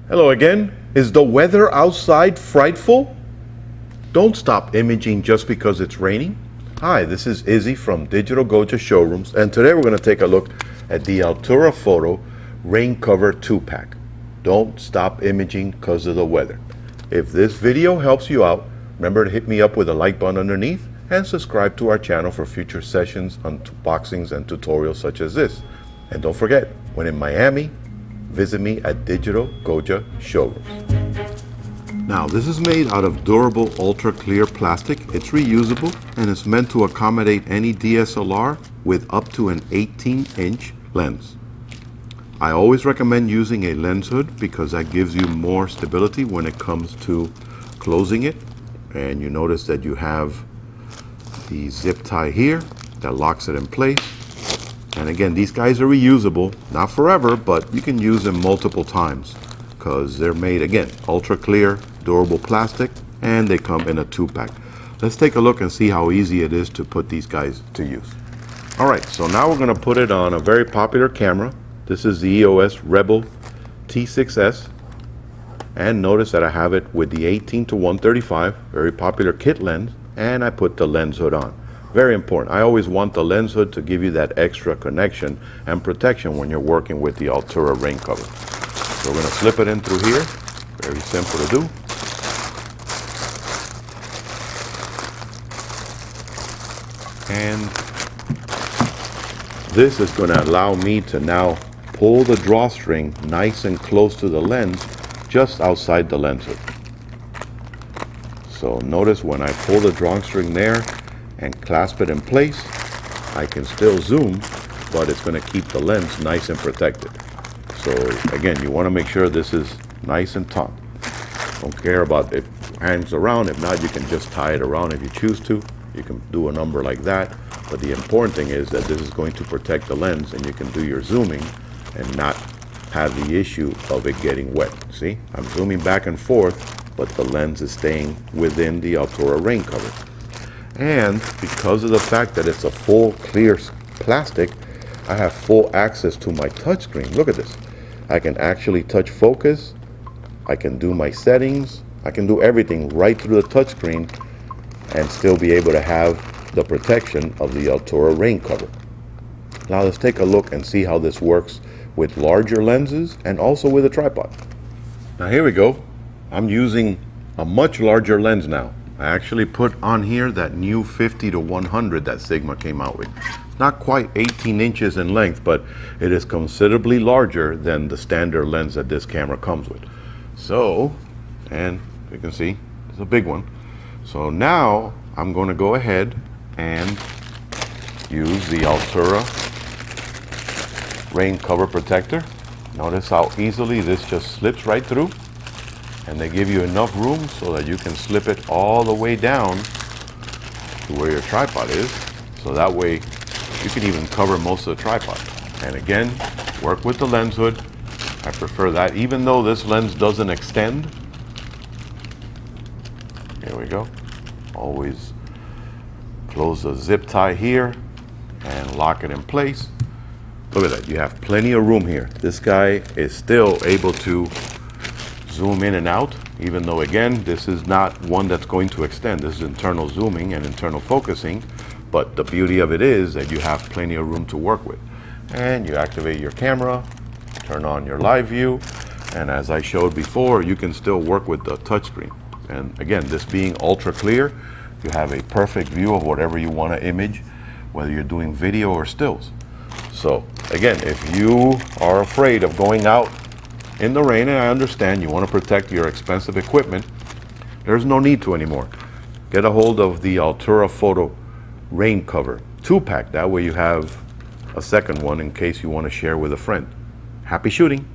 Hello again. Is the weather outside frightful? Don't stop imaging just because it's raining. Hi, this is Izzy from Digital Goja Showrooms, and today we're going to take a look at the Altura Photo Rain Cover 2-pack. Don't stop imaging because of the weather. If this video helps you out, remember to hit me up with a like button underneath and subscribe to our channel for future sessions, unboxings, and tutorials such as this. And don't forget, when in Miami, visit me at Digital Goja Showrooms. Now, this is made out of durable ultra clear plastic. It's reusable and it's meant to accommodate any DSLR with up to an 18-inch lens. I always recommend using a lens hood because that gives you more stability when it comes to closing it. And you notice that you have the zip tie here that locks it in place. And again, these guys are reusable, not forever, but you can use them multiple times because they're made, again, ultra clear, durable plastic, and they come in a 2-pack. Let's take a look and see how easy it is to put these guys to use. All right, so now we're gonna put it on a very popular camera. This is the EOS Rebel T6S. And notice that I have it with the 18-135, very popular kit lens, and I put the lens hood on. Very important. I always want the lens hood to give you that extra connection and protection when you're working with the Altura rain cover. So we're going to slip it in through here. Very simple to do. And this is going to allow me to now pull the drawstring nice and close to the lens, just outside the lens hood. So notice when I pull the drawstring there and clasp it in place, I can still zoom, but it's going to keep the lens nice and protected. So again, you want to make sure this is nice and taut. Don't care about if it hangs around. If not, you can just tie it around if you choose to. You can do a number like that. But the important thing is that this is going to protect the lens and you can do your zooming and not have the issue of it getting wet. See, I'm zooming back and forth, but the lens is staying within the Altura rain cover. And because of the fact that it's a full clear plastic, I have full access to my touchscreen. Look at this. I can actually touch focus. I can do my settings. I can do everything right through the touchscreen and still be able to have the protection of the Altura rain cover. Now let's take a look and see how this works with larger lenses and also with a tripod. Now here we go. I'm using a much larger lens now. I actually put on here that new 50-100 that Sigma came out with. Not quite 18 inches in length, but it is considerably larger than the standard lens that this camera comes with. So, and you can see, it's a big one. So now I'm going to go ahead and use the Altura rain cover protector. Notice how easily this just slips right through. And they give you enough room so that you can slip it all the way down to where your tripod is. So that way you can even cover most of the tripod. And again, work with the lens hood. I prefer that, even though this lens doesn't extend. Here we go. Always close the zip tie here and lock it in place. Look at that, you have plenty of room here. This guy is still able to zoom in and out, even though again, this is not one that's going to extend. This is internal zooming and internal focusing, but the beauty of it is that you have plenty of room to work with. And you activate your camera, turn on your live view, and as I showed before, you can still work with the touchscreen. And again, this being ultra clear, you have a perfect view of whatever you want to image, whether you're doing video or stills. So again, if you are afraid of going out in the rain, and I understand you want to protect your expensive equipment, there's no need to anymore. Get a hold of the Altura Photo Rain Cover 2-pack. That way you have a second one in case you want to share with a friend. Happy shooting!